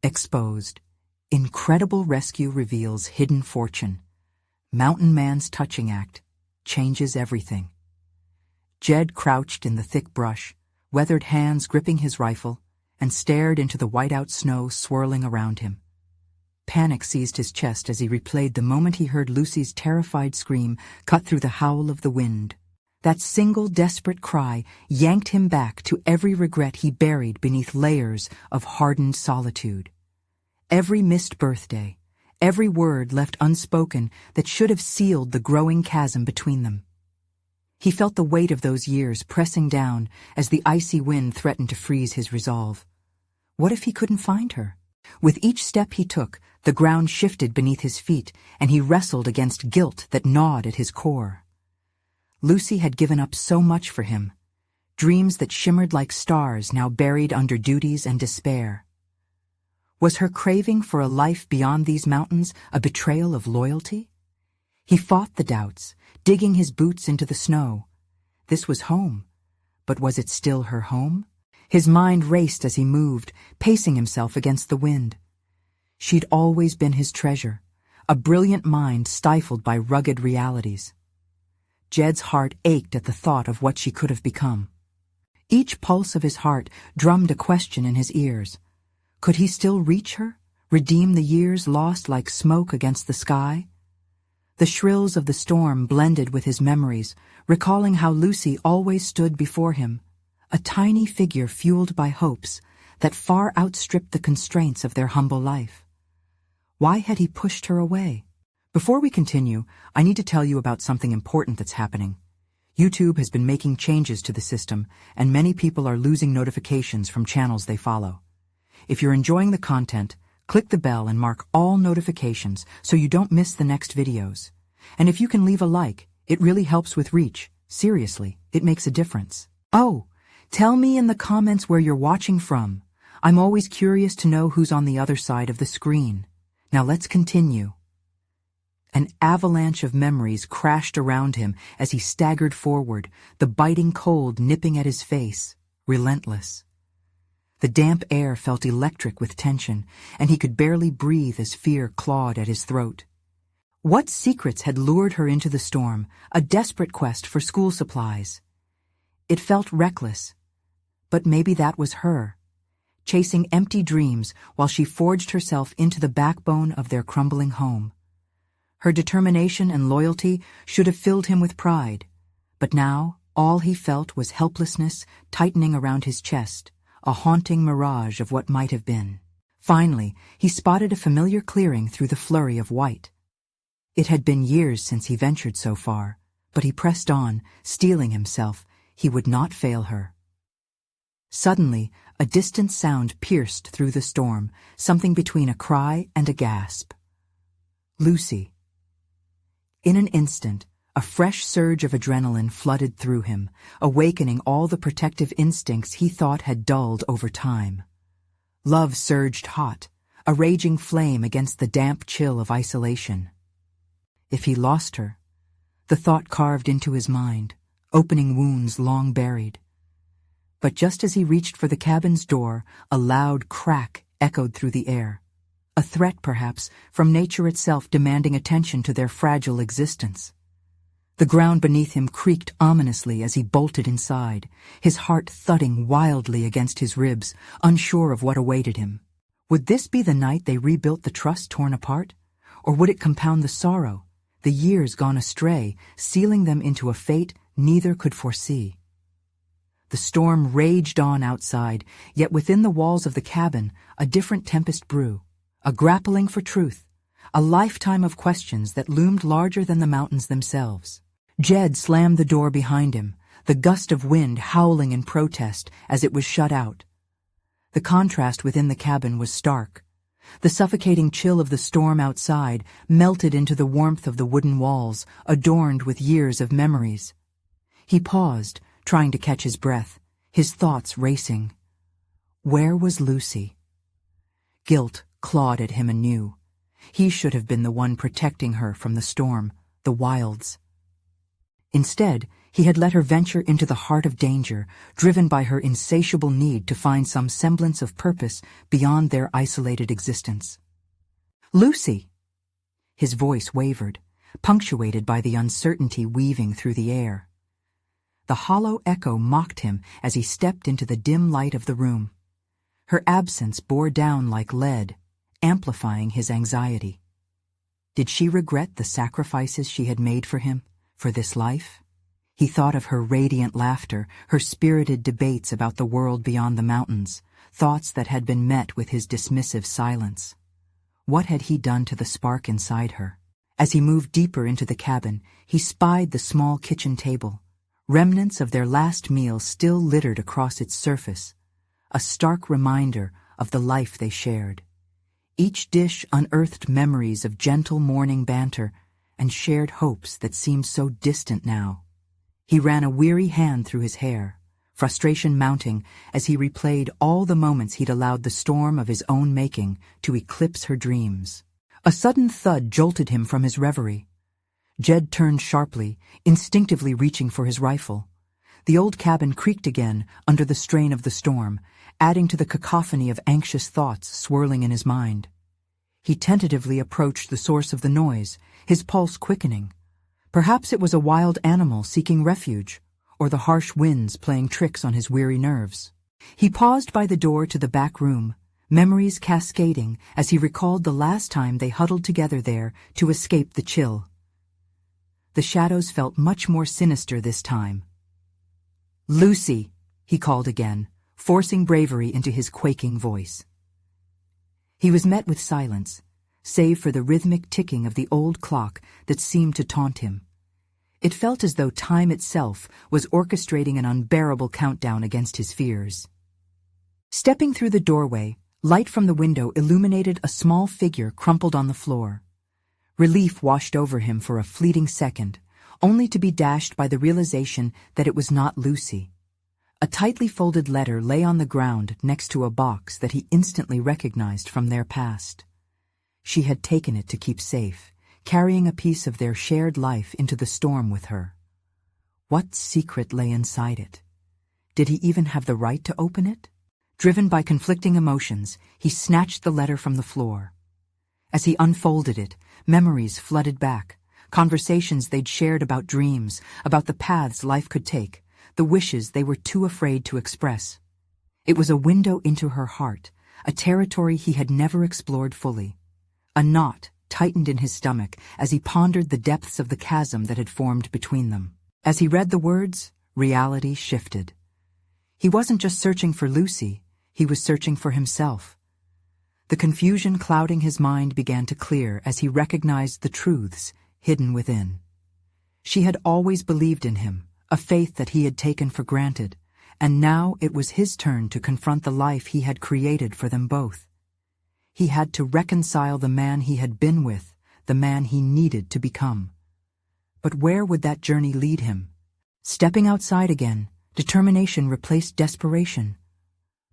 Exposed. Incredible rescue reveals hidden fortune. Mountain man's touching act changes everything. Jed crouched in the thick brush, weathered hands gripping his rifle, and stared into the whiteout snow swirling around him. Panic seized his chest as he replayed the moment he heard Lucy's terrified scream cut through the howl of the wind. That single desperate cry yanked him back to every regret he buried beneath layers of hardened solitude. Every missed birthday, every word left unspoken that should have sealed the growing chasm between them. He felt the weight of those years pressing down as the icy wind threatened to freeze his resolve. What if he couldn't find her? With each step he took, the ground shifted beneath his feet, and he wrestled against guilt that gnawed at his core. Lucy had given up so much for him, dreams that shimmered like stars now buried under duties and despair. Was her craving for a life beyond these mountains a betrayal of loyalty? He fought the doubts, digging his boots into the snow. This was home, but was it still her home? His mind raced as he moved, pacing himself against the wind. She'd always been his treasure, a brilliant mind stifled by rugged realities. Jed's heart ached at the thought of what she could have become. Each pulse of his heart drummed a question in his ears. Could he still reach her, redeem the years lost like smoke against the sky? The shrills of the storm blended with his memories, recalling how Lucy always stood before him, a tiny figure fueled by hopes that far outstripped the constraints of their humble life. Why had he pushed her away? Before we continue, I need to tell you about something important that's happening. YouTube has been making changes to the system, and many people are losing notifications from channels they follow. If you're enjoying the content, click the bell and mark all notifications so you don't miss the next videos. And if you can leave a like, it really helps with reach. Seriously, it makes a difference. Oh, tell me in the comments where you're watching from. I'm always curious to know who's on the other side of the screen. Now let's continue. An avalanche of memories crashed around him as he staggered forward, the biting cold nipping at his face, relentless. The damp air felt electric with tension, and he could barely breathe as fear clawed at his throat. What secrets had lured her into the storm, a desperate quest for school supplies? It felt reckless, but maybe that was her, chasing empty dreams while she forged herself into the backbone of their crumbling home. Her determination and loyalty should have filled him with pride, but now all he felt was helplessness tightening around his chest, a haunting mirage of what might have been. Finally, he spotted a familiar clearing through the flurry of white. It had been years since he ventured so far, but he pressed on, steeling himself. He would not fail her. Suddenly, a distant sound pierced through the storm, something between a cry and a gasp. Lucy. In an instant, a fresh surge of adrenaline flooded through him, awakening all the protective instincts he thought had dulled over time. Love surged hot, a raging flame against the damp chill of isolation. If he lost her, the thought carved into his mind, opening wounds long buried. But just as he reached for the cabin's door, a loud crack echoed through the air. A threat, perhaps, from nature itself demanding attention to their fragile existence. The ground beneath him creaked ominously as he bolted inside, his heart thudding wildly against his ribs, unsure of what awaited him. Would this be the night they rebuilt the trust torn apart? Or would it compound the sorrow, the years gone astray, sealing them into a fate neither could foresee? The storm raged on outside, yet within the walls of the cabin, a different tempest brew, a grappling for truth, a lifetime of questions that loomed larger than the mountains themselves. Jed slammed the door behind him, the gust of wind howling in protest as it was shut out. The contrast within the cabin was stark. The suffocating chill of the storm outside melted into the warmth of the wooden walls, adorned with years of memories. He paused, trying to catch his breath, his thoughts racing. Where was Lucy? Guilt clawed at him anew. He should have been the one protecting her from the storm, the wilds. Instead, He had let her venture into the heart of danger, driven by her insatiable need to find some semblance of purpose beyond their isolated existence. "Lucy!" His voice wavered, punctuated by the uncertainty weaving through the air. The hollow echo mocked him as he stepped into the dim light of the room. Her absence bore down like lead, amplifying his anxiety. Did she regret the sacrifices she had made for him, for this life? He thought of her radiant laughter, her spirited debates about the world beyond the mountains, thoughts that had been met with his dismissive silence. What had he done to the spark inside her? As he moved deeper into the cabin, he spied the small kitchen table. Remnants of their last meal still littered across its surface, a stark reminder of the life they shared. Each dish unearthed memories of gentle morning banter and shared hopes that seemed so distant now. He ran a weary hand through his hair, frustration mounting as he replayed all the moments he'd allowed the storm of his own making to eclipse her dreams. A sudden thud jolted him from his reverie. Jed turned sharply, instinctively reaching for his rifle. The old cabin creaked again under the strain of the storm, adding to the cacophony of anxious thoughts swirling in his mind. He tentatively approached the source of the noise, his pulse quickening. Perhaps it was a wild animal seeking refuge, or the harsh winds playing tricks on his weary nerves. He paused by the door to the back room, memories cascading as he recalled the last time they huddled together there to escape the chill. The shadows felt much more sinister this time. "Lucy," he called again, forcing bravery into his quaking voice. He was met with silence, save for the rhythmic ticking of the old clock that seemed to taunt him. It felt as though time itself was orchestrating an unbearable countdown against his fears. Stepping through the doorway, light from the window illuminated a small figure crumpled on the floor. Relief washed over him for a fleeting second, only to be dashed by the realization that it was not Lucy. A tightly folded letter lay on the ground next to a box that he instantly recognized from their past. She had taken it to keep safe, carrying a piece of their shared life into the storm with her. What secret lay inside it? Did he even have the right to open it? Driven by conflicting emotions, he snatched the letter from the floor. As he unfolded it, memories flooded back, conversations they'd shared about dreams, about the paths life could take, the wishes they were too afraid to express. It was a window into her heart, a territory he had never explored fully. A knot tightened in his stomach as he pondered the depths of the chasm that had formed between them. As he read the words, reality shifted. He wasn't just searching for Lucy, he was searching for himself. The confusion clouding his mind began to clear as he recognized the truths hidden within. She had always believed in him, a faith that he had taken for granted, and now it was his turn to confront the life he had created for them both. He had to reconcile the man he had been with, the man he needed to become. But where would that journey lead him? Stepping outside again, determination replaced desperation.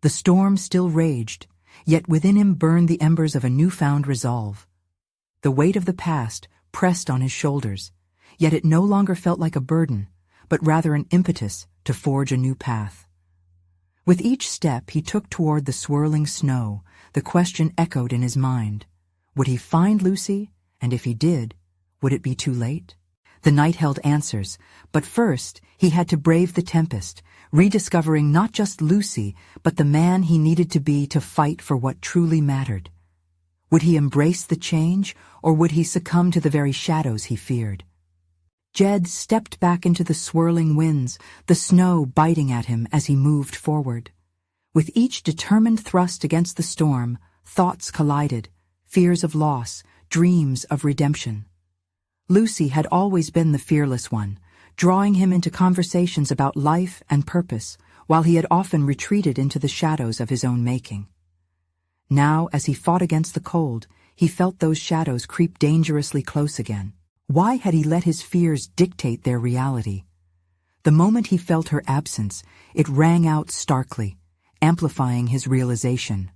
The storm still raged, yet within him burned the embers of a newfound resolve. The weight of the past pressed on his shoulders, yet it no longer felt like a burden, but rather an impetus to forge a new path. With each step he took toward the swirling snow, the question echoed in his mind. Would he find Lucy? And if he did, would it be too late? The night held answers, but first he had to brave the tempest, rediscovering not just Lucy, but the man he needed to be to fight for what truly mattered. Would he embrace the change, or would he succumb to the very shadows he feared? Jed stepped back into the swirling winds, the snow biting at him as he moved forward. With each determined thrust against the storm, thoughts collided, fears of loss, dreams of redemption. Lucy had always been the fearless one, drawing him into conversations about life and purpose, while he had often retreated into the shadows of his own making. Now, as he fought against the cold, he felt those shadows creep dangerously close again. Why had he let his fears dictate their reality? The moment he felt her absence, it rang out starkly, amplifying his realization.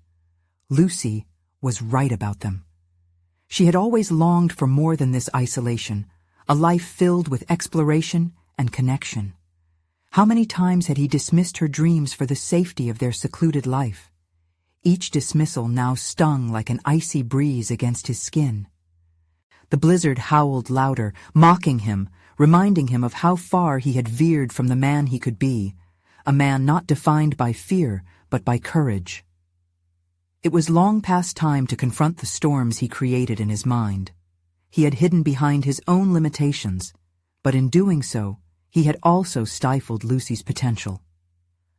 Lucy was right about them. She had always longed for more than this isolation, a life filled with exploration and connection. How many times had he dismissed her dreams for the safety of their secluded life? Each dismissal now stung like an icy breeze against his skin. The blizzard howled louder, mocking him, reminding him of how far he had veered from the man he could be, a man not defined by fear, but by courage. It was long past time to confront the storms he created in his mind. He had hidden behind his own limitations, but in doing so, he had also stifled Lucy's potential.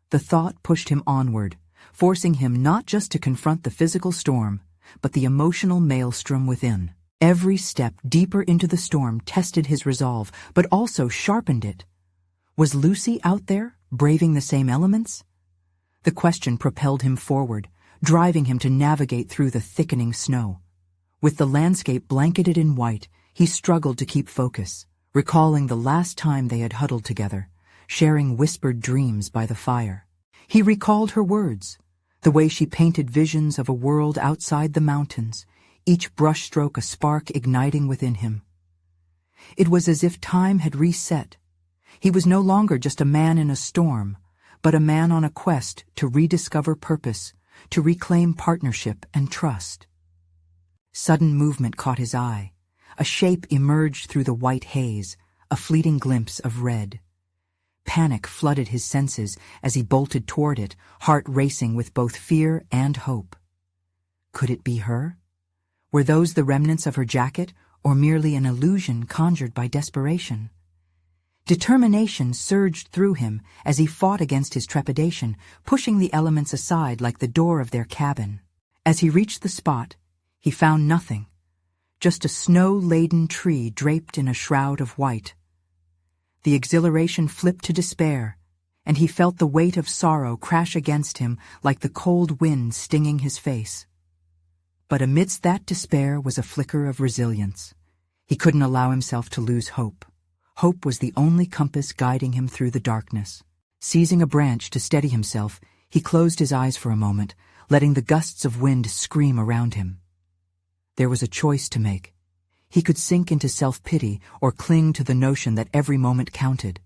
The thought pushed him onward, forcing him not just to confront the physical storm, but the emotional maelstrom within. Every step deeper into the storm tested his resolve, but also sharpened it. Was Lucy out there, braving the same elements? The question propelled him forward, driving him to navigate through the thickening snow. With the landscape blanketed in white, he struggled to keep focus, recalling the last time they had huddled together, sharing whispered dreams by the fire. He recalled her words, the way she painted visions of a world outside the mountains, each brushstroke a spark igniting within him. It was as if time had reset. He was no longer just a man in a storm, but a man on a quest to rediscover purpose, to reclaim partnership and trust. Sudden movement caught his eye. A shape emerged through the white haze, a fleeting glimpse of red. Panic flooded his senses as he bolted toward it, heart racing with both fear and hope. Could it be her? Were those the remnants of her jacket, or merely an illusion conjured by desperation? Determination surged through him as he fought against his trepidation, pushing the elements aside like the door of their cabin. As he reached the spot, he found nothing, just a snow-laden tree draped in a shroud of white. The exhilaration flipped to despair, and he felt the weight of sorrow crash against him like the cold wind stinging his face. But amidst that despair was a flicker of resilience. He couldn't allow himself to lose hope. Hope was the only compass guiding him through the darkness. Seizing a branch to steady himself, he closed his eyes for a moment, letting the gusts of wind scream around him. There was a choice to make. He could sink into self-pity or cling to the notion that every moment counted,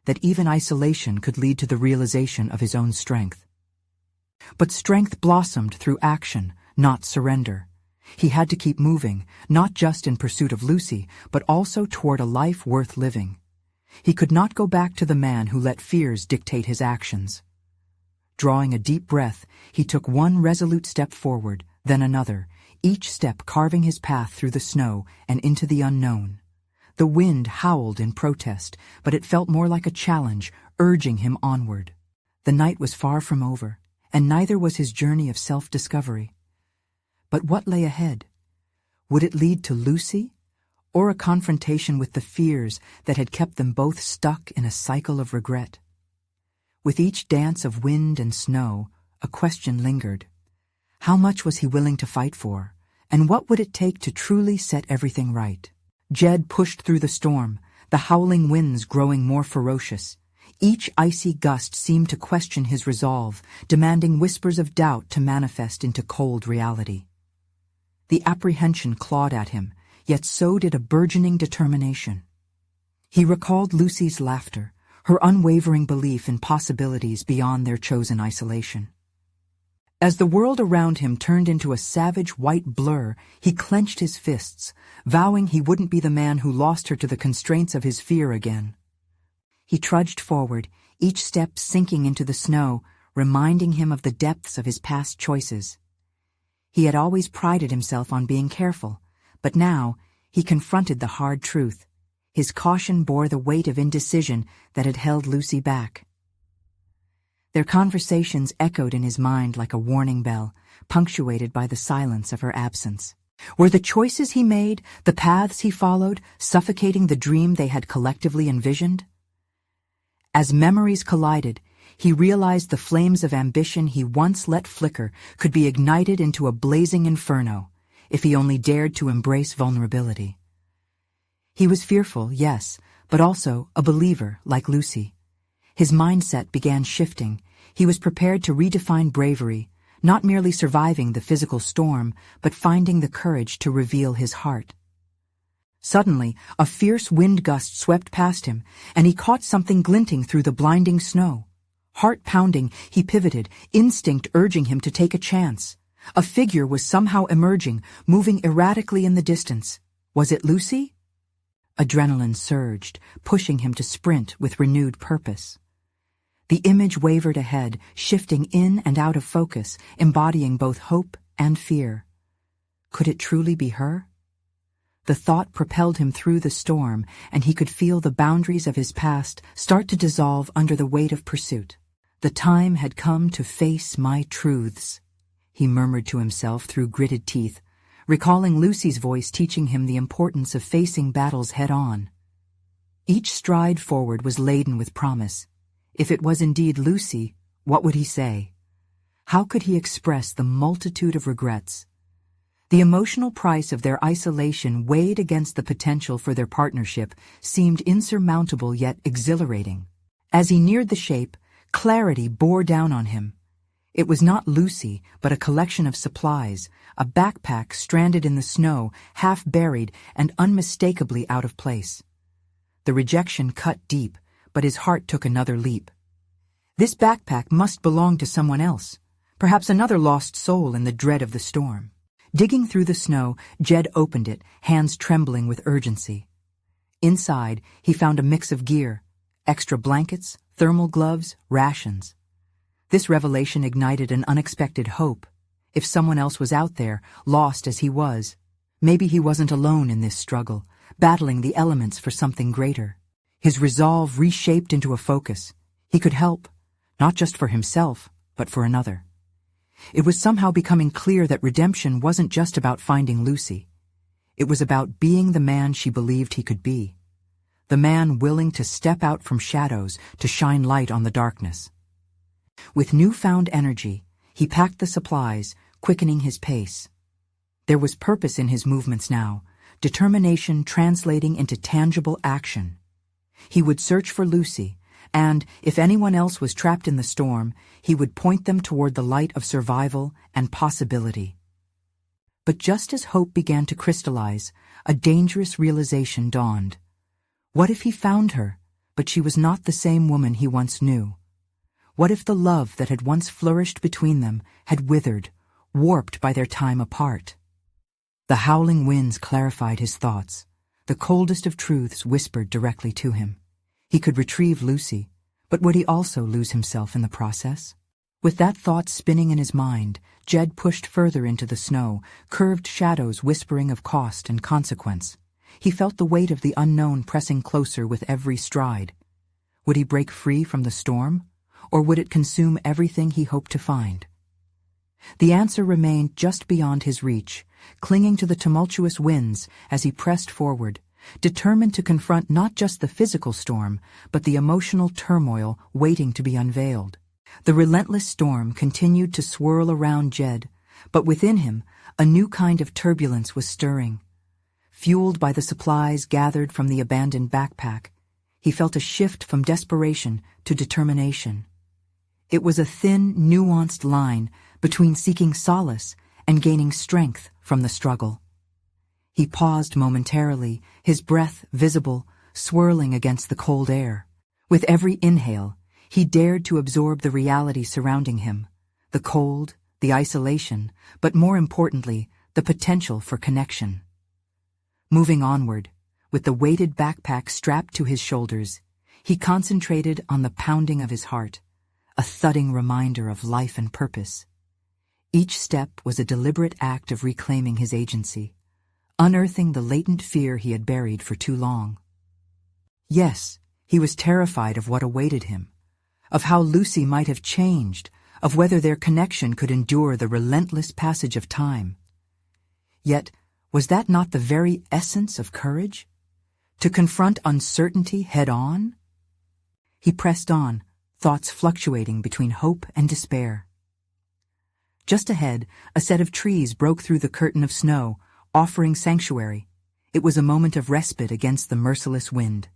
that even isolation could lead to the realization of his own strength. But strength blossomed through action, not surrender. He had to keep moving, not just in pursuit of Lucy, but also toward a life worth living. He could not go back to the man who let fears dictate his actions. Drawing a deep breath, he took one resolute step forward, then another, each step carving his path through the snow and into the unknown. The wind howled in protest, but it felt more like a challenge, urging him onward. The night was far from over, and neither was his journey of self-discovery. But what lay ahead? Would it lead to Lucy, or a confrontation with the fears that had kept them both stuck in a cycle of regret? With each dance of wind and snow, a question lingered. How much was he willing to fight for, and what would it take to truly set everything right? Jed pushed through the storm, the howling winds growing more ferocious. Each icy gust seemed to question his resolve, demanding whispers of doubt to manifest into cold reality. The apprehension clawed at him, yet so did a burgeoning determination. He recalled Lucy's laughter, her unwavering belief in possibilities beyond their chosen isolation. As the world around him turned into a savage white blur, he clenched his fists, vowing he wouldn't be the man who lost her to the constraints of his fear again. He trudged forward, each step sinking into the snow, reminding him of the depths of his past choices. He had always prided himself on being careful, but now he confronted the hard truth. His caution bore the weight of indecision that had held Lucy back. Their conversations echoed in his mind like a warning bell, punctuated by the silence of her absence. Were the choices he made, the paths he followed, suffocating the dream they had collectively envisioned? As memories collided, he realized the flames of ambition he once let flicker could be ignited into a blazing inferno, if he only dared to embrace vulnerability. He was fearful, yes, but also a believer like Lucy. His mindset began shifting. He was prepared to redefine bravery, not merely surviving the physical storm, but finding the courage to reveal his heart. Suddenly, a fierce wind gust swept past him, and he caught something glinting through the blinding snow. Heart pounding, he pivoted, instinct urging him to take a chance. A figure was somehow emerging, moving erratically in the distance. Was it Lucy? Adrenaline surged, pushing him to sprint with renewed purpose. The image wavered ahead, shifting in and out of focus, embodying both hope and fear. Could it truly be her? The thought propelled him through the storm, and he could feel the boundaries of his past start to dissolve under the weight of pursuit. The time had come to face my truths, he murmured to himself through gritted teeth, recalling Lucy's voice teaching him the importance of facing battles head-on. Each stride forward was laden with promise. If it was indeed Lucy, what would he say? How could he express the multitude of regrets? The emotional price of their isolation weighed against the potential for their partnership seemed insurmountable yet exhilarating. As he neared the shape, clarity bore down on him. It was not Lucy, but a collection of supplies, a backpack stranded in the snow, half buried and unmistakably out of place. The rejection cut deep, but his heart took another leap. This backpack must belong to someone else, perhaps another lost soul in the dread of the storm. Digging through the snow, Jed opened it, hands trembling with urgency. Inside, he found a mix of gear, extra blankets, thermal gloves, rations. This revelation ignited an unexpected hope. If someone else was out there, lost as he was, maybe he wasn't alone in this struggle, battling the elements for something greater. His resolve reshaped into a focus. He could help, not just for himself, but for another. It was somehow becoming clear that redemption wasn't just about finding Lucy. It was about being the man she believed he could be. The man willing to step out from shadows to shine light on the darkness. With newfound energy, he packed the supplies, quickening his pace. There was purpose in his movements now, determination translating into tangible action. He would search for Lucy, and, if anyone else was trapped in the storm, he would point them toward the light of survival and possibility. But just as hope began to crystallize, a dangerous realization dawned. What if he found her, but she was not the same woman he once knew? What if the love that had once flourished between them had withered, warped by their time apart? The howling winds clarified his thoughts. The coldest of truths whispered directly to him. He could retrieve Lucy, but would he also lose himself in the process? With that thought spinning in his mind, Jed pushed further into the snow, curved shadows whispering of cost and consequence. He felt the weight of the unknown pressing closer with every stride. Would he break free from the storm, or would it consume everything he hoped to find? The answer remained just beyond his reach, clinging to the tumultuous winds as he pressed forward, determined to confront not just the physical storm, but the emotional turmoil waiting to be unveiled. The relentless storm continued to swirl around Jed, but within him, a new kind of turbulence was stirring. Fueled by the supplies gathered from the abandoned backpack, he felt a shift from desperation to determination. It was a thin, nuanced line between seeking solace and gaining strength from the struggle. He paused momentarily, his breath visible, swirling against the cold air. With every inhale, he dared to absorb the reality surrounding him, the cold, the isolation, but more importantly, the potential for connection. Moving onward, with the weighted backpack strapped to his shoulders, he concentrated on the pounding of his heart, a thudding reminder of life and purpose. Each step was a deliberate act of reclaiming his agency, unearthing the latent fear he had buried for too long. Yes, he was terrified of what awaited him, of how Lucy might have changed, of whether their connection could endure the relentless passage of time. Yet, was that not the very essence of courage? To confront uncertainty head-on? He pressed on, thoughts fluctuating between hope and despair. Just ahead, a set of trees broke through the curtain of snow, offering sanctuary. It was a moment of respite against the merciless wind.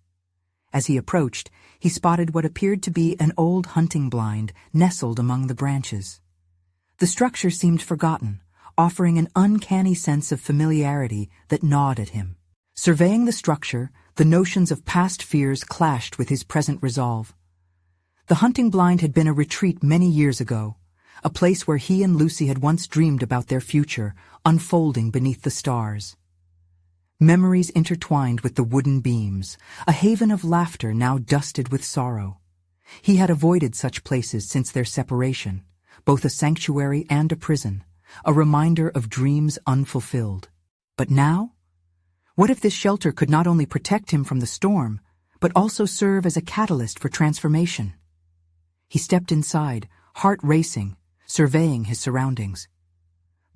As he approached, he spotted what appeared to be an old hunting blind nestled among the branches. The structure seemed forgotten, offering an uncanny sense of familiarity that gnawed at him. Surveying the structure, the notions of past fears clashed with his present resolve. The hunting blind had been a retreat many years ago, a place where he and Lucy had once dreamed about their future, unfolding beneath the stars. Memories intertwined with the wooden beams, a haven of laughter now dusted with sorrow. He had avoided such places since their separation, both a sanctuary and a prison, a reminder of dreams unfulfilled. But now? What if this shelter could not only protect him from the storm, but also serve as a catalyst for transformation? He stepped inside, heart racing, surveying his surroundings.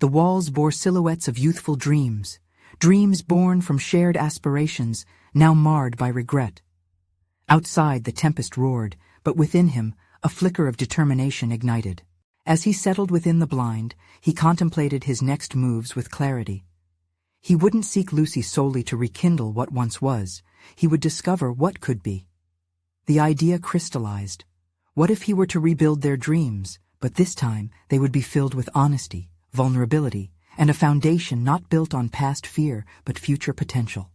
The walls bore silhouettes of youthful dreams, dreams born from shared aspirations, now marred by regret. Outside, the tempest roared, but within him, a flicker of determination ignited. As he settled within the blind, he contemplated his next moves with clarity. He wouldn't seek Lucy solely to rekindle what once was. He would discover what could be. The idea crystallized. What if he were to rebuild their dreams, but this time they would be filled with honesty, vulnerability, and a foundation not built on past fear but future potential.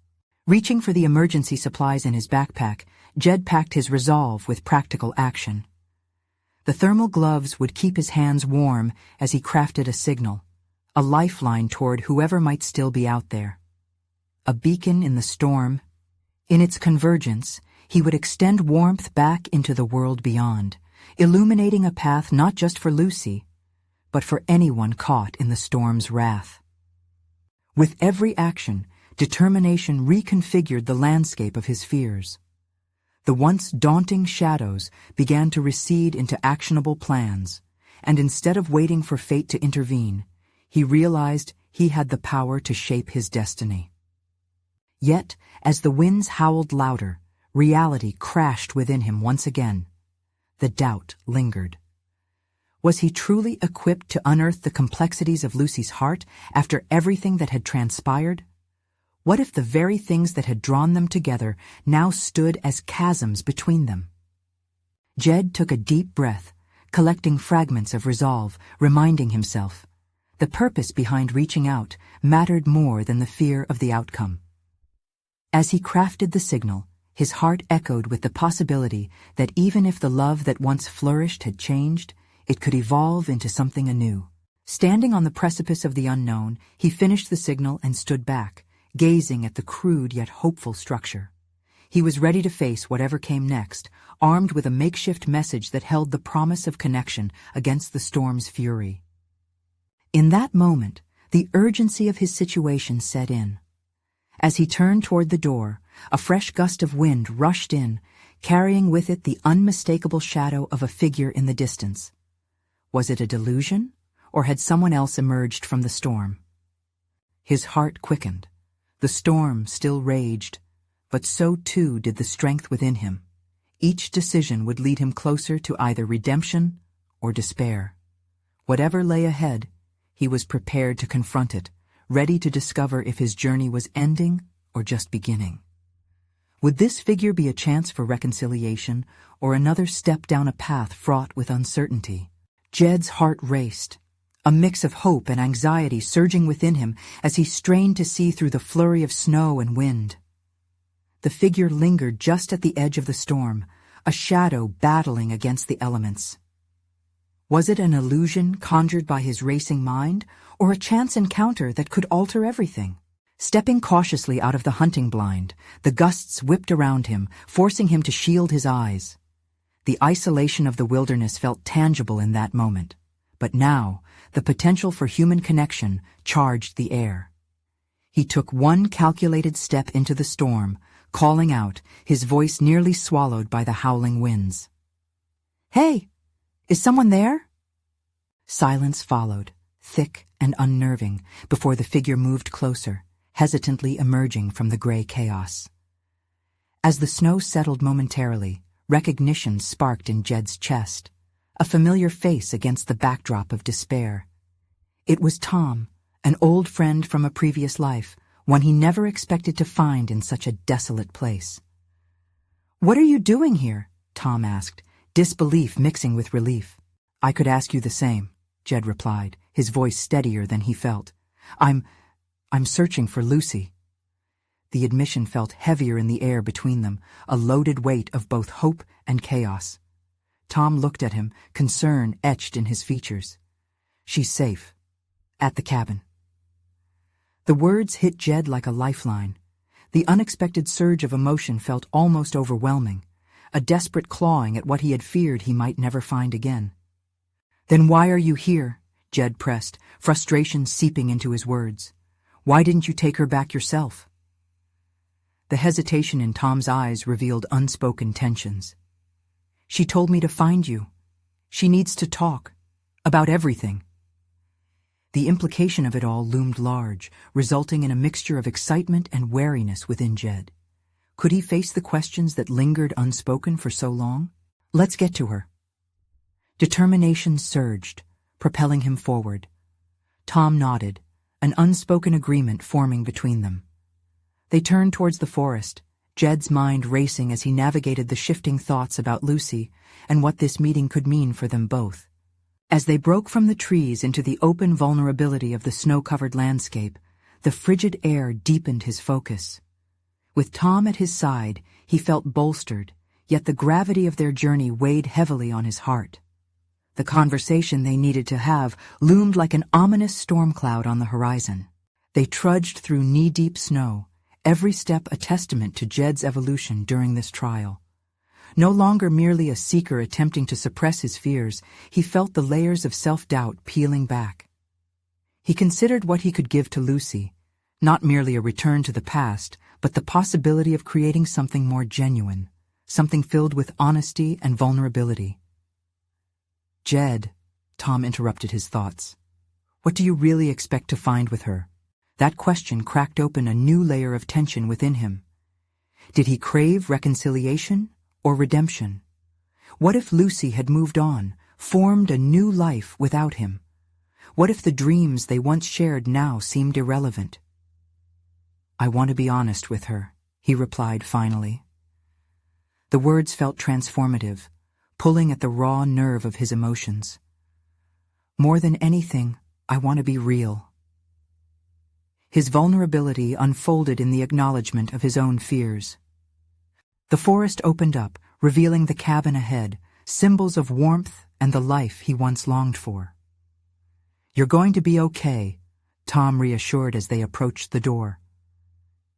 Reaching for the emergency supplies in his backpack, Jed packed his resolve with practical action. The thermal gloves would keep his hands warm as he crafted a signal, a lifeline toward whoever might still be out there. A beacon in the storm. In its convergence, he would extend warmth back into the world beyond, illuminating a path not just for Lucy, but for anyone caught in the storm's wrath. With every action, determination reconfigured the landscape of his fears. The once daunting shadows began to recede into actionable plans, and instead of waiting for fate to intervene, he realized he had the power to shape his destiny. Yet, as the winds howled louder, reality crashed within him once again. The doubt lingered. Was he truly equipped to unearth the complexities of Lucy's heart after everything that had transpired? What if the very things that had drawn them together now stood as chasms between them? Jed took a deep breath, collecting fragments of resolve, reminding himself the purpose behind reaching out mattered more than the fear of the outcome. As he crafted the signal, his heart echoed with the possibility that even if the love that once flourished had changed, it could evolve into something anew. Standing on the precipice of the unknown, he finished the signal and stood back, gazing at the crude yet hopeful structure. He was ready to face whatever came next, armed with a makeshift message that held the promise of connection against the storm's fury. In that moment, the urgency of his situation set in. As he turned toward the door, a fresh gust of wind rushed in, carrying with it the unmistakable shadow of a figure in the distance. Was it a delusion, or had someone else emerged from the storm? His heart quickened. The storm still raged, but so too did the strength within him. Each decision would lead him closer to either redemption or despair. Whatever lay ahead, he was prepared to confront it, ready to discover if his journey was ending or just beginning. Would this figure be a chance for reconciliation or another step down a path fraught with uncertainty? Jed's heart raced, a mix of hope and anxiety surging within him as he strained to see through the flurry of snow and wind. The figure lingered just at the edge of the storm, a shadow battling against the elements. Was it an illusion conjured by his racing mind, or a chance encounter that could alter everything? Stepping cautiously out of the hunting blind, the gusts whipped around him, forcing him to shield his eyes. The isolation of the wilderness felt tangible in that moment, but now the potential for human connection charged the air. He took one calculated step into the storm, calling out, his voice nearly swallowed by the howling winds. "Hey! Is someone there?" Silence followed, thick and unnerving, before the figure moved closer, hesitantly emerging from the gray chaos. As the snow settled momentarily, recognition sparked in Jed's chest, a familiar face against the backdrop of despair. It was Tom, an old friend from a previous life, one he never expected to find in such a desolate place. "What are you doing here?" Tom asked, disbelief mixing with relief. "I could ask you the same," Jed replied, his voice steadier than he felt. I'm searching for Lucy." The admission felt heavier in the air between them, a loaded weight of both hope and chaos. Tom looked at him, concern etched in his features. "She's safe. At the cabin." The words hit Jed like a lifeline. The unexpected surge of emotion felt almost overwhelming, a desperate clawing at what he had feared he might never find again. "Then why are you here?" Jed pressed, frustration seeping into his words. "Why didn't you take her back yourself?" The hesitation in Tom's eyes revealed unspoken tensions. "She told me to find you. She needs to talk. About everything." The implication of it all loomed large, resulting in a mixture of excitement and wariness within Jed. Could he face the questions that lingered unspoken for so long? "Let's get to her." Determination surged, propelling him forward. Tom nodded, an unspoken agreement forming between them. They turned towards the forest, Jed's mind racing as he navigated the shifting thoughts about Lucy and what this meeting could mean for them both. As they broke from the trees into the open vulnerability of the snow-covered landscape, the frigid air deepened his focus. With Tom at his side, he felt bolstered, yet the gravity of their journey weighed heavily on his heart. The conversation they needed to have loomed like an ominous storm cloud on the horizon. They trudged through knee-deep snow, every step a testament to Jed's evolution during this trial. No longer merely a seeker attempting to suppress his fears, he felt the layers of self-doubt peeling back. He considered what he could give to Lucy, not merely a return to the past, but the possibility of creating something more genuine, something filled with honesty and vulnerability. "Jed," Tom interrupted his thoughts, "what do you really expect to find with her?" That question cracked open a new layer of tension within him. Did he crave reconciliation or redemption? What if Lucy had moved on, formed a new life without him? What if the dreams they once shared now seemed irrelevant? "I want to be honest with her," he replied finally. The words felt transformative, pulling at the raw nerve of his emotions. "More than anything, I want to be real." His vulnerability unfolded in the acknowledgement of his own fears. The forest opened up, revealing the cabin ahead, symbols of warmth and the life he once longed for. "You're going to be okay," Tom reassured as they approached the door.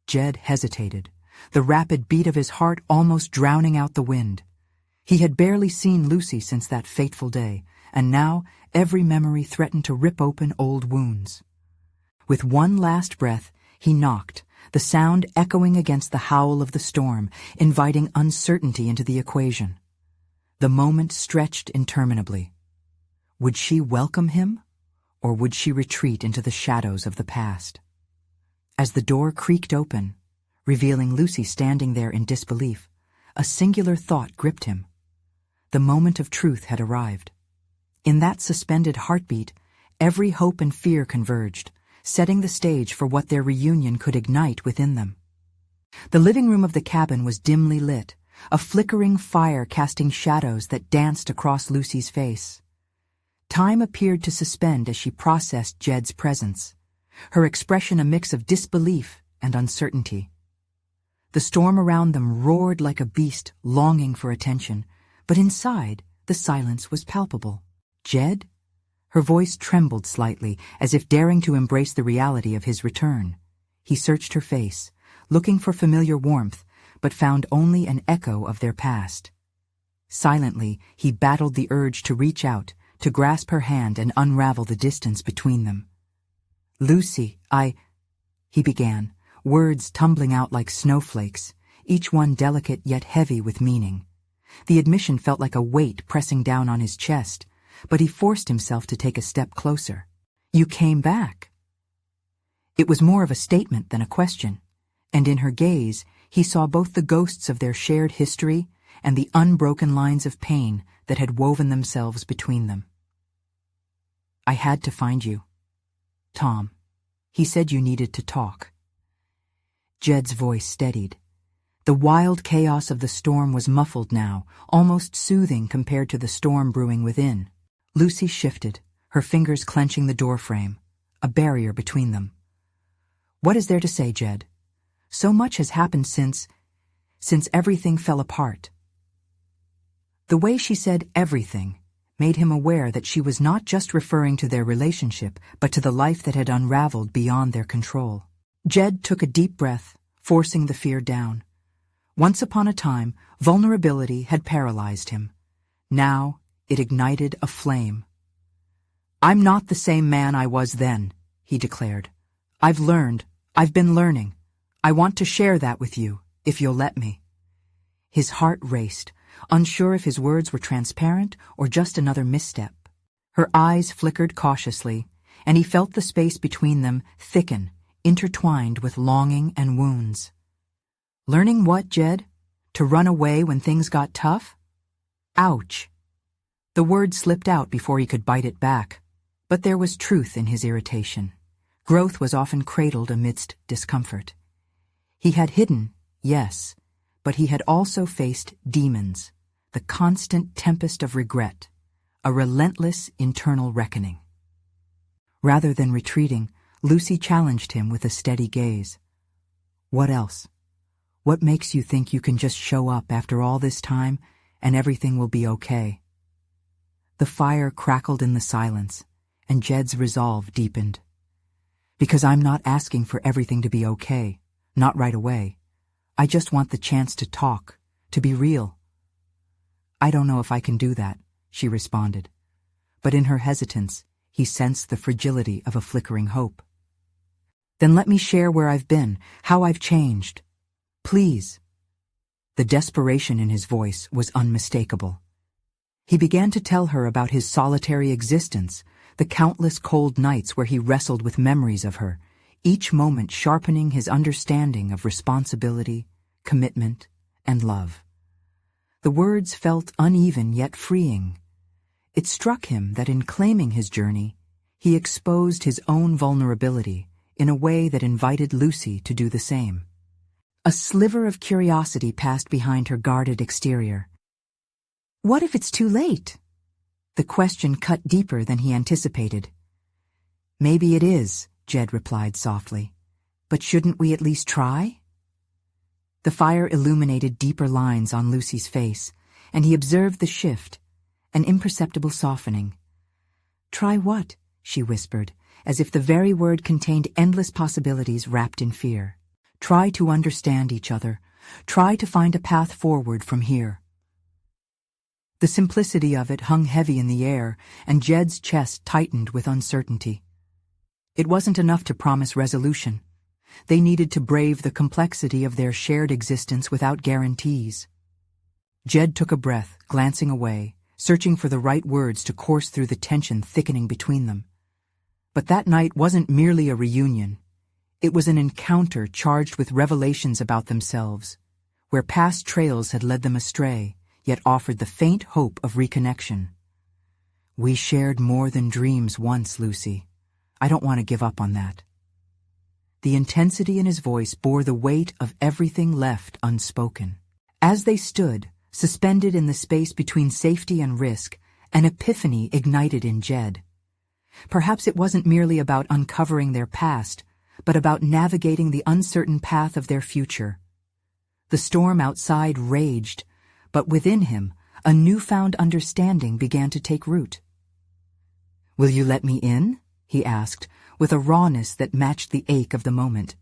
Jed hesitated, the rapid beat of his heart almost drowning out the wind. He had barely seen Lucy since that fateful day, and now every memory threatened to rip open old wounds. With one last breath, he knocked, the sound echoing against the howl of the storm, inviting uncertainty into the equation. The moment stretched interminably. Would she welcome him, or would she retreat into the shadows of the past? As the door creaked open, revealing Lucy standing there in disbelief, a singular thought gripped him. The moment of truth had arrived. In that suspended heartbeat, every hope and fear converged, setting the stage for what their reunion could ignite within them. The living room of the cabin was dimly lit, a flickering fire casting shadows that danced across Lucy's face. Time appeared to suspend as she processed Jed's presence, her expression a mix of disbelief and uncertainty. The storm around them roared like a beast longing for attention, but inside, the silence was palpable. "Jed?" Her voice trembled slightly, as if daring to embrace the reality of his return. He searched her face, looking for familiar warmth, but found only an echo of their past. Silently, he battled the urge to reach out, to grasp her hand and unravel the distance between them. "Lucy, he began, words tumbling out like snowflakes, each one delicate yet heavy with meaning. The admission felt like a weight pressing down on his chest, but he forced himself to take a step closer. "You came back." It was more of a statement than a question, and in her gaze he saw both the ghosts of their shared history and the unbroken lines of pain that had woven themselves between them. "I had to find you. Tom. He said you needed to talk." Jed's voice steadied. The wild chaos of the storm was muffled now, almost soothing compared to the storm brewing within. Lucy shifted, her fingers clenching the doorframe, a barrier between them. "What is there to say, Jed?" So much has happened since everything fell apart. The way she said everything made him aware that she was not just referring to their relationship, but to the life that had unraveled beyond their control. Jed took a deep breath, forcing the fear down. Once upon a time, vulnerability had paralyzed him. Now, it ignited a flame. "I'm not the same man I was then," he declared. "I've been learning. I want to share that with you, if you'll let me." His heart raced, unsure if his words were transparent or just another misstep. Her eyes flickered cautiously, and he felt the space between them thicken, intertwined with longing and wounds. "Learning what, Jed? To run away when things got tough?" Ouch. The word slipped out before he could bite it back, but there was truth in his irritation. Growth was often cradled amidst discomfort. He had hidden, yes, but he had also faced demons, the constant tempest of regret, a relentless internal reckoning. Rather than retreating, Lucy challenged him with a steady gaze. "What else? What makes you think you can just show up after all this time and everything will be okay?" The fire crackled in the silence, and Jed's resolve deepened. "Because I'm not asking for everything to be okay, not right away. I just want the chance to talk, to be real." "I don't know if I can do that," she responded. But in her hesitance, he sensed the fragility of a flickering hope. "Then let me share where I've been, how I've changed. Please." The desperation in his voice was unmistakable. He began to tell her about his solitary existence, the countless cold nights where he wrestled with memories of her, each moment sharpening his understanding of responsibility, commitment, and love. The words felt uneven yet freeing. It struck him that in claiming his journey, he exposed his own vulnerability in a way that invited Lucy to do the same. A sliver of curiosity passed behind her guarded exterior. "What if it's too late?" The question cut deeper than he anticipated. "Maybe it is," Jed replied softly. "But shouldn't we at least try?" The fire illuminated deeper lines on Lucy's face, and he observed the shift, an imperceptible softening. "Try what?" she whispered, as if the very word contained endless possibilities wrapped in fear. "Try to understand each other. Try to find a path forward from here." The simplicity of it hung heavy in the air, and Jed's chest tightened with uncertainty. It wasn't enough to promise resolution. They needed to brave the complexity of their shared existence without guarantees. Jed took a breath, glancing away, searching for the right words to course through the tension thickening between them. But that night wasn't merely a reunion. It was an encounter charged with revelations about themselves, where past trails had led them astray, yet offered the faint hope of reconnection. "We shared more than dreams once, Lucy. I don't want to give up on that." The intensity in his voice bore the weight of everything left unspoken. As they stood, suspended in the space between safety and risk, an epiphany ignited in Jed. Perhaps it wasn't merely about uncovering their past, but about navigating the uncertain path of their future. The storm outside raged, but within him, a newfound understanding began to take root. "Will you let me in?" he asked, with a rawness that matched the ache of the moment.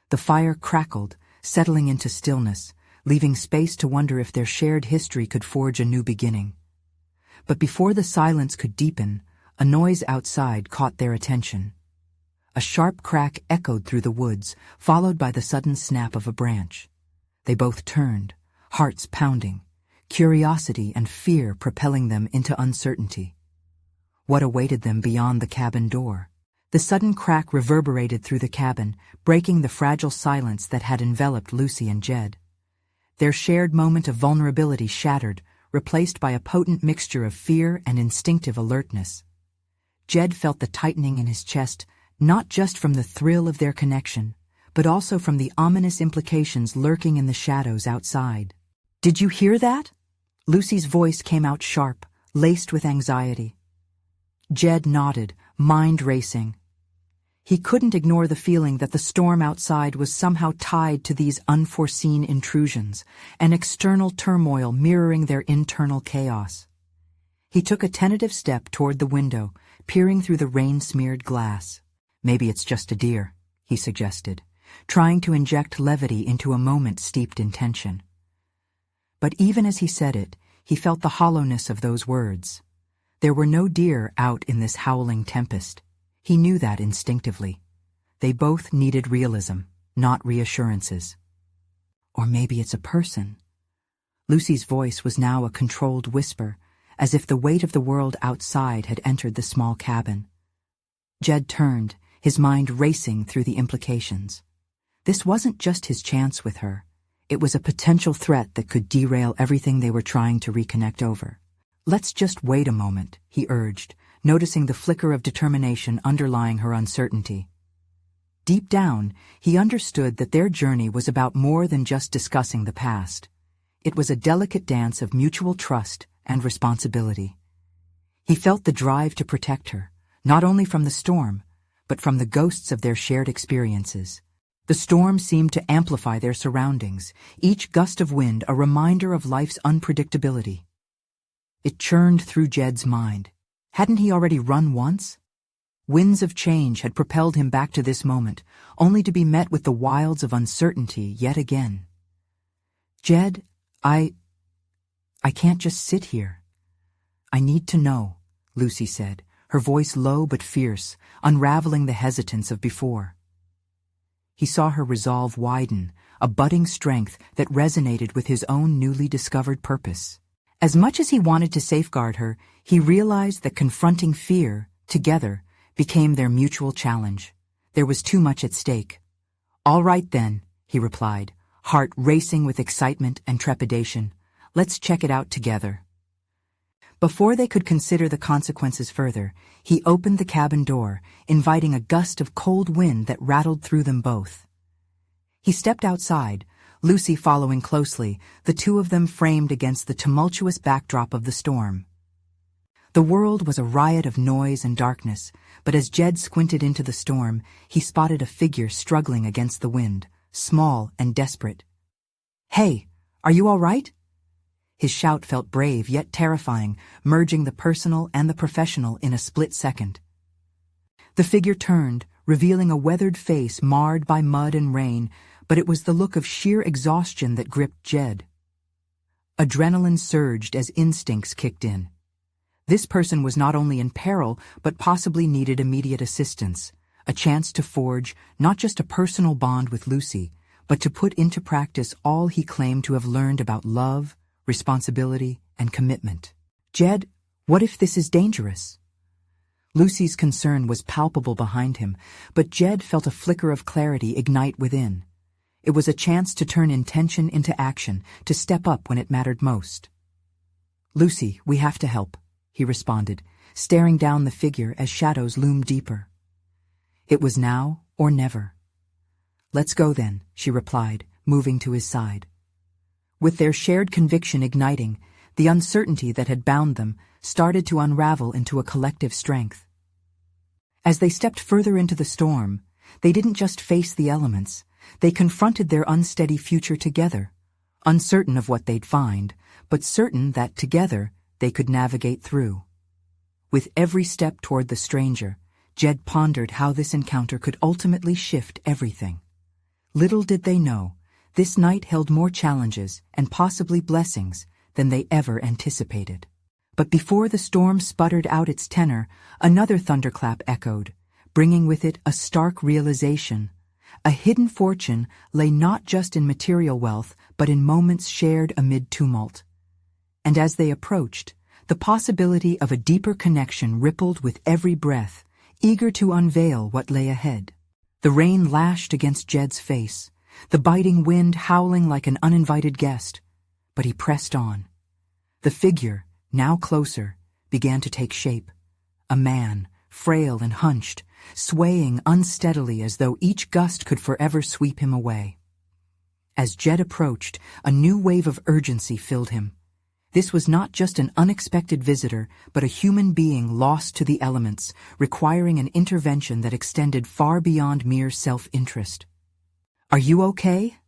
The fire crackled, settling into stillness, leaving space to wonder if their shared history could forge a new beginning. But before the silence could deepen, a noise outside caught their attention. A sharp crack echoed through the woods, followed by the sudden snap of a branch. They both turned, hearts pounding, curiosity and fear propelling them into uncertainty. What awaited them beyond the cabin door? The sudden crack reverberated through the cabin, breaking the fragile silence that had enveloped Lucy and Jed. Their shared moment of vulnerability shattered, replaced by a potent mixture of fear and instinctive alertness. Jed felt the tightening in his chest, not just from the thrill of their connection, but also from the ominous implications lurking in the shadows outside. "Did you hear that?" Lucy's voice came out sharp, laced with anxiety. Jed nodded, mind racing. He couldn't ignore the feeling that the storm outside was somehow tied to these unforeseen intrusions, an external turmoil mirroring their internal chaos. He took a tentative step toward the window, peering through the rain-smeared glass. "Maybe it's just a deer," he suggested, trying to inject levity into a moment steeped in tension. But even as he said it, he felt the hollowness of those words. There were no deer out in this howling tempest. He knew that instinctively. They both needed realism, not reassurances. Or maybe it's a person. Lucy's voice was now a controlled whisper, as if the weight of the world outside had entered the small cabin. Jed turned, his mind racing through the implications. This wasn't just his chance with her. It was a potential threat that could derail everything they were trying to reconnect over. "Let's just wait a moment," he urged, noticing the flicker of determination underlying her uncertainty. Deep down, he understood that their journey was about more than just discussing the past. It was a delicate dance of mutual trust and responsibility. He felt the drive to protect her, not only from the storm, but from the ghosts of their shared experiences. The storm seemed to amplify their surroundings, each gust of wind a reminder of life's unpredictability. It churned through Jed's mind. Hadn't he already run once? Winds of change had propelled him back to this moment, only to be met with the wilds of uncertainty yet again. "Jed, I can't just sit here. I need to know," Lucy said, her voice low but fierce, unraveling the hesitance of before. He saw her resolve widen, a budding strength that resonated with his own newly discovered purpose. As much as he wanted to safeguard her, he realized that confronting fear, together, became their mutual challenge. There was too much at stake. "All right then," he replied, heart racing with excitement and trepidation. "Let's check it out together." Before they could consider the consequences further, he opened the cabin door, inviting a gust of cold wind that rattled through them both. He stepped outside, Lucy following closely, the two of them framed against the tumultuous backdrop of the storm. The world was a riot of noise and darkness, but as Jed squinted into the storm, he spotted a figure struggling against the wind, small and desperate. "Hey, are you all right?" His shout felt brave yet terrifying, merging the personal and the professional in a split second. The figure turned, revealing a weathered face marred by mud and rain, but it was the look of sheer exhaustion that gripped Jed. Adrenaline surged as instincts kicked in. This person was not only in peril, but possibly needed immediate assistance, a chance to forge not just a personal bond with Lucy, but to put into practice all he claimed to have learned about love, responsibility, and commitment. "Jed, what if this is dangerous?" Lucy's concern was palpable behind him, but Jed felt a flicker of clarity ignite within. It was a chance to turn intention into action, to step up when it mattered most. "Lucy, we have to help," he responded, staring down the figure as shadows loomed deeper. It was now or never. "Let's go then," she replied, moving to his side. With their shared conviction igniting, the uncertainty that had bound them started to unravel into a collective strength. As they stepped further into the storm, they didn't just face the elements, they confronted their unsteady future together, uncertain of what they'd find, but certain that together they could navigate through. With every step toward the stranger, Jed pondered how this encounter could ultimately shift everything. Little did they know, this night held more challenges and possibly blessings than they ever anticipated. But before the storm sputtered out its tenor, another thunderclap echoed, bringing with it a stark realization. A hidden fortune lay not just in material wealth, but in moments shared amid tumult. And as they approached, the possibility of a deeper connection rippled with every breath, eager to unveil what lay ahead. The rain lashed against Jed's face, the biting wind howling like an uninvited guest, but he pressed on. The figure, now closer, began to take shape. A man, frail and hunched, swaying unsteadily as though each gust could forever sweep him away. As Jed approached, a new wave of urgency filled him. This was not just an unexpected visitor, but a human being lost to the elements, requiring an intervention that extended far beyond mere self-interest. "Are you okay?"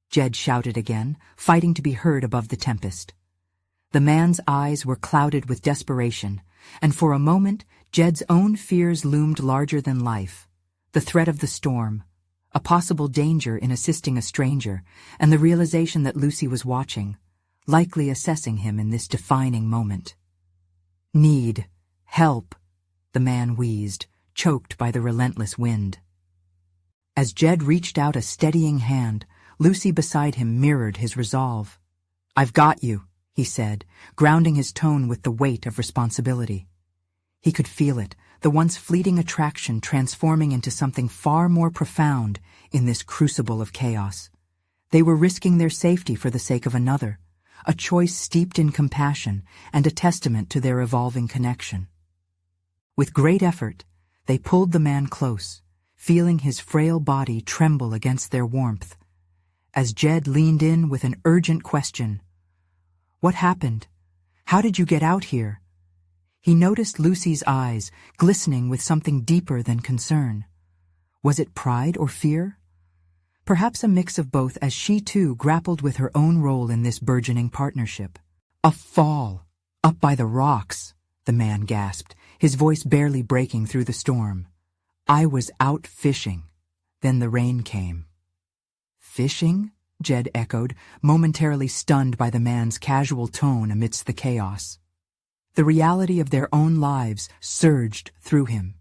Jed shouted again, fighting to be heard above the tempest. The man's eyes were clouded with desperation, and for a moment Jed's own fears loomed larger than life. The threat of the storm, a possible danger in assisting a stranger, and the realization that Lucy was watching, likely assessing him in this defining moment. "Need, help," the man wheezed, choked by the relentless wind. As Jed reached out a steadying hand, Lucy beside him mirrored his resolve. "I've got you," he said, grounding his tone with the weight of responsibility. He could feel it, the once fleeting attraction transforming into something far more profound in this crucible of chaos. They were risking their safety for the sake of another, a choice steeped in compassion and a testament to their evolving connection. With great effort, they pulled the man close, feeling his frail body tremble against their warmth. As Jed leaned in with an urgent question, "What happened? How did you get out here?" He noticed Lucy's eyes, glistening with something deeper than concern. Was it pride or fear? Perhaps a mix of both, as she too grappled with her own role in this burgeoning partnership. "A fall, up by the rocks," the man gasped, his voice barely breaking through the storm. "I was out fishing. Then the rain came." "Fishing?" Jed echoed, momentarily stunned by the man's casual tone amidst the chaos. The reality of their own lives surged through him.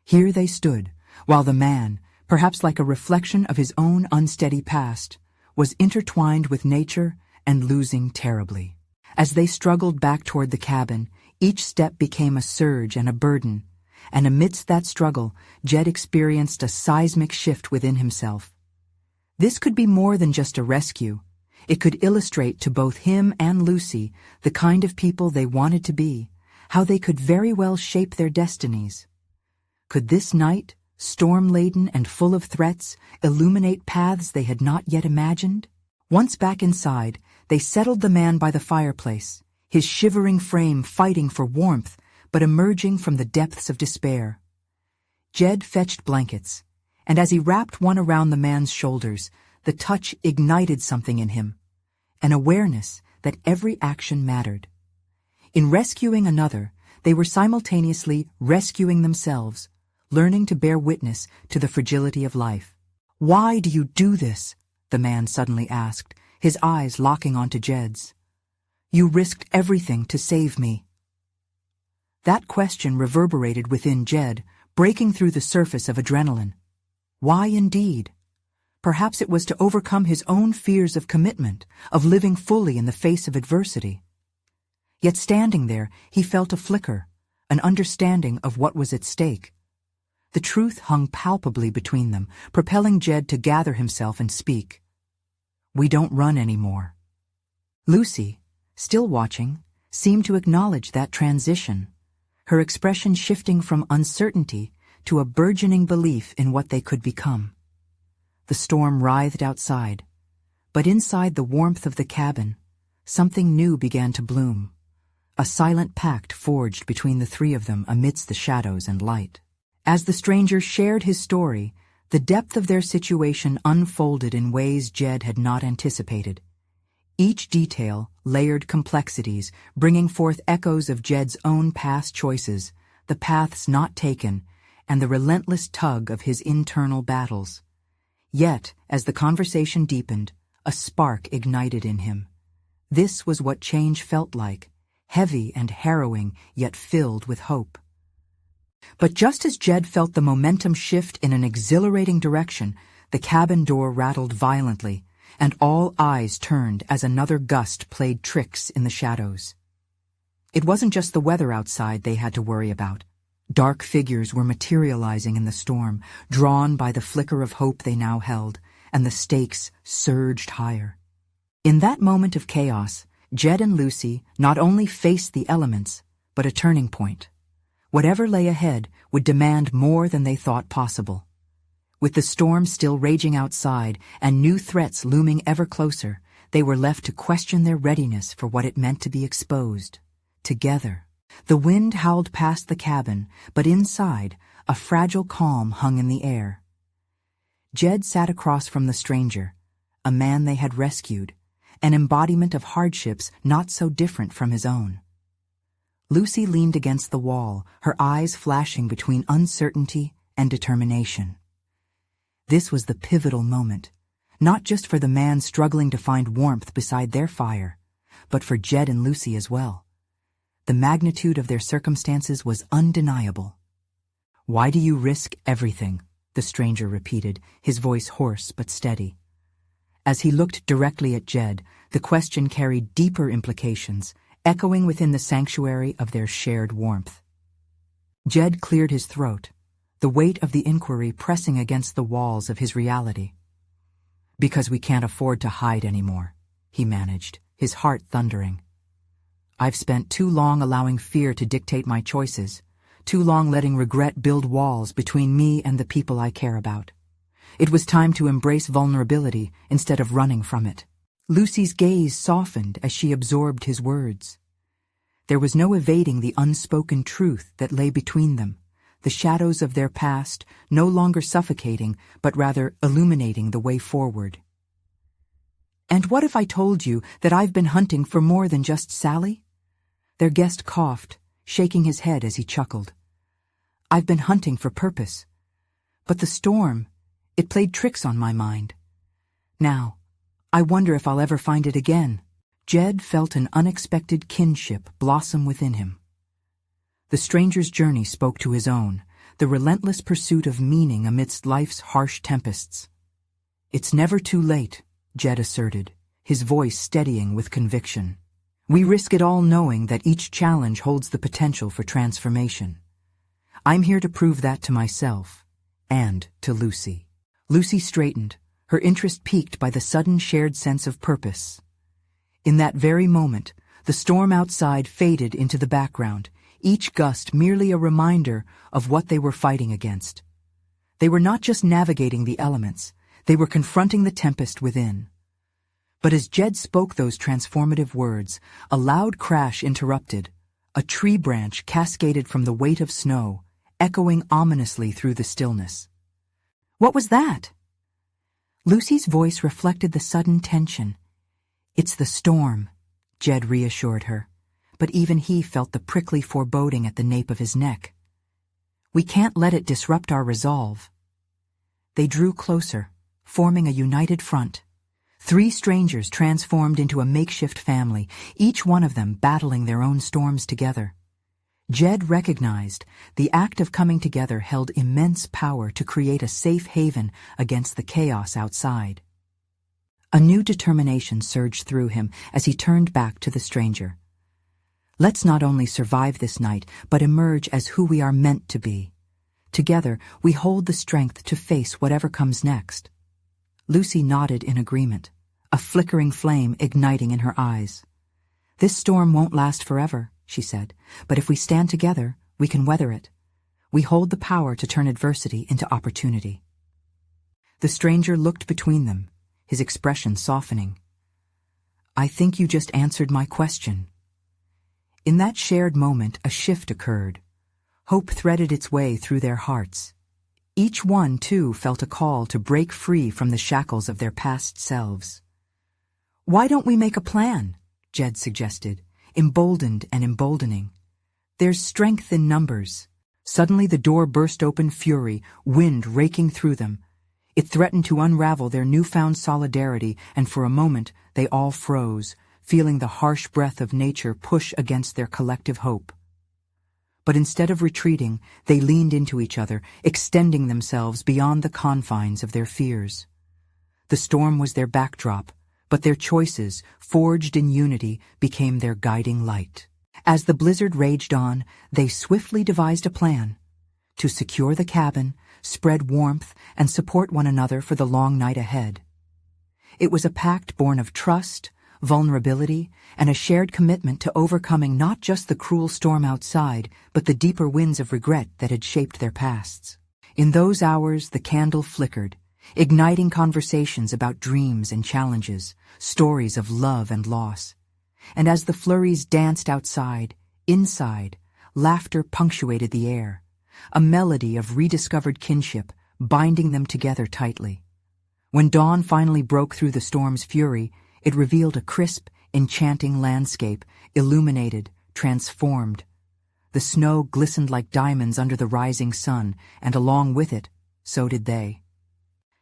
Here they stood, while the man, perhaps like a reflection of his own unsteady past, was intertwined with nature and losing terribly. As they struggled back toward the cabin, each step became a surge and a burden, and amidst that struggle, Jed experienced a seismic shift within himself. This could be more than just a rescue. It could illustrate to both him and Lucy the kind of people they wanted to be, how they could very well shape their destinies. Could this night, storm-laden and full of threats, illuminate paths they had not yet imagined? Once back inside, they settled the man by the fireplace, his shivering frame fighting for warmth but emerging from the depths of despair. Jed fetched blankets, and as he wrapped one around the man's shoulders, the touch ignited something in him, an awareness that every action mattered. In rescuing another, they were simultaneously rescuing themselves, learning to bear witness to the fragility of life. "Why do you do this?" the man suddenly asked, his eyes locking onto Jed's. "You risked everything to save me." That question reverberated within Jed, breaking through the surface of adrenaline. Why indeed? Perhaps it was to overcome his own fears of commitment, of living fully in the face of adversity. Yet standing there, he felt a flicker, an understanding of what was at stake. The truth hung palpably between them, propelling Jed to gather himself and speak. "We don't run anymore." Lucy, still watching, seemed to acknowledge that transition, her expression shifting from uncertainty to a burgeoning belief in what they could become. The storm writhed outside, but inside the warmth of the cabin, something new began to bloom, a silent pact forged between the three of them amidst the shadows and light. As the stranger shared his story, the depth of their situation unfolded in ways Jed had not anticipated. Each detail layered complexities, bringing forth echoes of Jed's own past choices, the paths not taken, and the relentless tug of his internal battles. Yet, as the conversation deepened, a spark ignited in him. This was what change felt like, heavy and harrowing, yet filled with hope. But just as Jed felt the momentum shift in an exhilarating direction, the cabin door rattled violently, and all eyes turned as another gust played tricks in the shadows. It wasn't just the weather outside they had to worry about. Dark figures were materializing in the storm, drawn by the flicker of hope they now held, and the stakes surged higher. In that moment of chaos, Jed and Lucy not only faced the elements, but a turning point. Whatever lay ahead would demand more than they thought possible. With the storm still raging outside and new threats looming ever closer, They were left to question their readiness for what it meant to be exposed. Together. The wind howled past the cabin, but inside, a fragile calm hung in the air. Jed sat across from the stranger, a man they had rescued, an embodiment of hardships not so different from his own. Lucy leaned against the wall, her eyes flashing between uncertainty and determination. This was the pivotal moment, not just for the man struggling to find warmth beside their fire, but for Jed and Lucy as well. The magnitude of their circumstances was undeniable. "Why do you risk everything?" the stranger repeated, his voice hoarse but steady. As he looked directly at Jed, the question carried deeper implications, echoing within the sanctuary of their shared warmth. Jed cleared his throat, the weight of the inquiry pressing against the walls of his reality. "Because we can't afford to hide anymore," he managed, his heart thundering. "I've spent too long allowing fear to dictate my choices, too long letting regret build walls between me and the people I care about. It was time to embrace vulnerability instead of running from it." Lucy's gaze softened as she absorbed his words. There was no evading the unspoken truth that lay between them, the shadows of their past no longer suffocating but rather illuminating the way forward. "And what if I told you that I've been hunting for more than just Sally?" Their guest coughed, shaking his head as he chuckled. "I've been hunting for purpose. But the storm, it played tricks on my mind. Now, I wonder if I'll ever find it again." Jed felt an unexpected kinship blossom within him. The stranger's journey spoke to his own, the relentless pursuit of meaning amidst life's harsh tempests. "It's never too late," Jed asserted, his voice steadying with conviction. "We risk it all knowing that each challenge holds the potential for transformation. I'm here to prove that to myself and to Lucy." Lucy straightened, her interest piqued by the sudden shared sense of purpose. In that very moment, the storm outside faded into the background, each gust merely a reminder of what they were fighting against. They were not just navigating the elements, they were confronting the tempest within. But as Jed spoke those transformative words, a loud crash interrupted. A tree branch cascaded from the weight of snow, echoing ominously through the stillness. "What was that?" Lucy's voice reflected the sudden tension. "It's the storm," Jed reassured her, but even he felt the prickly foreboding at the nape of his neck. "We can't let it disrupt our resolve." They drew closer, forming a united front. 3 strangers transformed into a makeshift family, each one of them battling their own storms together. Jed recognized the act of coming together held immense power to create a safe haven against the chaos outside. A new determination surged through him as he turned back to the stranger. "Let's not only survive this night, but emerge as who we are meant to be. Together, we hold the strength to face whatever comes next." Lucy nodded in agreement, a flickering flame igniting in her eyes. "This storm won't last forever," she said, "but if we stand together, we can weather it. We hold the power to turn adversity into opportunity." The stranger looked between them, his expression softening. "I think you just answered my question." In that shared moment, a shift occurred. Hope threaded its way through their hearts. Each one, too, felt a call to break free from the shackles of their past selves. "Why don't we make a plan?" Jed suggested, emboldened and emboldening. "There's strength in numbers." Suddenly the door burst open, fury, wind raking through them. It threatened to unravel their newfound solidarity, and for a moment they all froze, feeling the harsh breath of nature push against their collective hope. But instead of retreating, they leaned into each other, extending themselves beyond the confines of their fears. The storm was their backdrop, but their choices, forged in unity, became their guiding light. As the blizzard raged on, they swiftly devised a plan to secure the cabin, spread warmth, and support one another for the long night ahead. It was a pact born of trust, vulnerability, and a shared commitment to overcoming not just the cruel storm outside, but the deeper winds of regret that had shaped their pasts. In those hours, the candle flickered, igniting conversations about dreams and challenges, stories of love and loss. And as the flurries danced outside, inside, laughter punctuated the air, a melody of rediscovered kinship binding them together tightly. When dawn finally broke through the storm's fury, it revealed a crisp, enchanting landscape, illuminated, transformed. The snow glistened like diamonds under the rising sun, and along with it, so did they.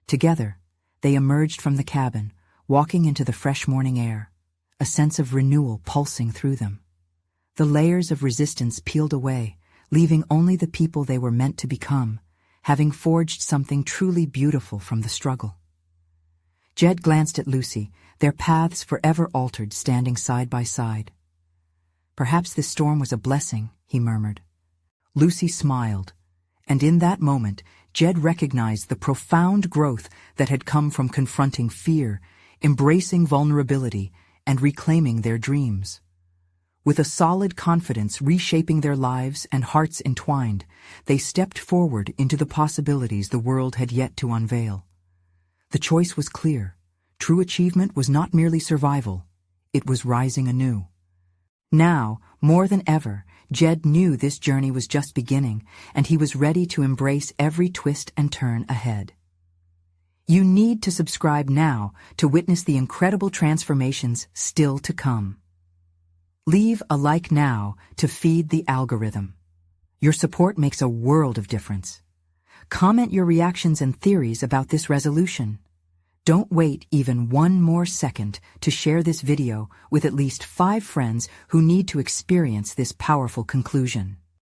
Together, they emerged from the cabin, walking into the fresh morning air, a sense of renewal pulsing through them. The layers of resistance peeled away, leaving only the people they were meant to become, having forged something truly beautiful from the struggle. Jed glanced at Lucy, their paths forever altered, standing side by side. "Perhaps this storm was a blessing," he murmured. Lucy smiled, and in that moment, Jed recognized the profound growth that had come from confronting fear, embracing vulnerability, and reclaiming their dreams. With a solid confidence reshaping their lives and hearts entwined, they stepped forward into the possibilities the world had yet to unveil. The choice was clear. True achievement was not merely survival, it was rising anew. Now, more than ever, Jed knew this journey was just beginning, and he was ready to embrace every twist and turn ahead. You need to subscribe now to witness the incredible transformations still to come. Leave a like now to feed the algorithm. Your support makes a world of difference. Comment your reactions and theories about this resolution. Don't wait even one more second to share this video with at least 5 friends who need to experience this powerful conclusion.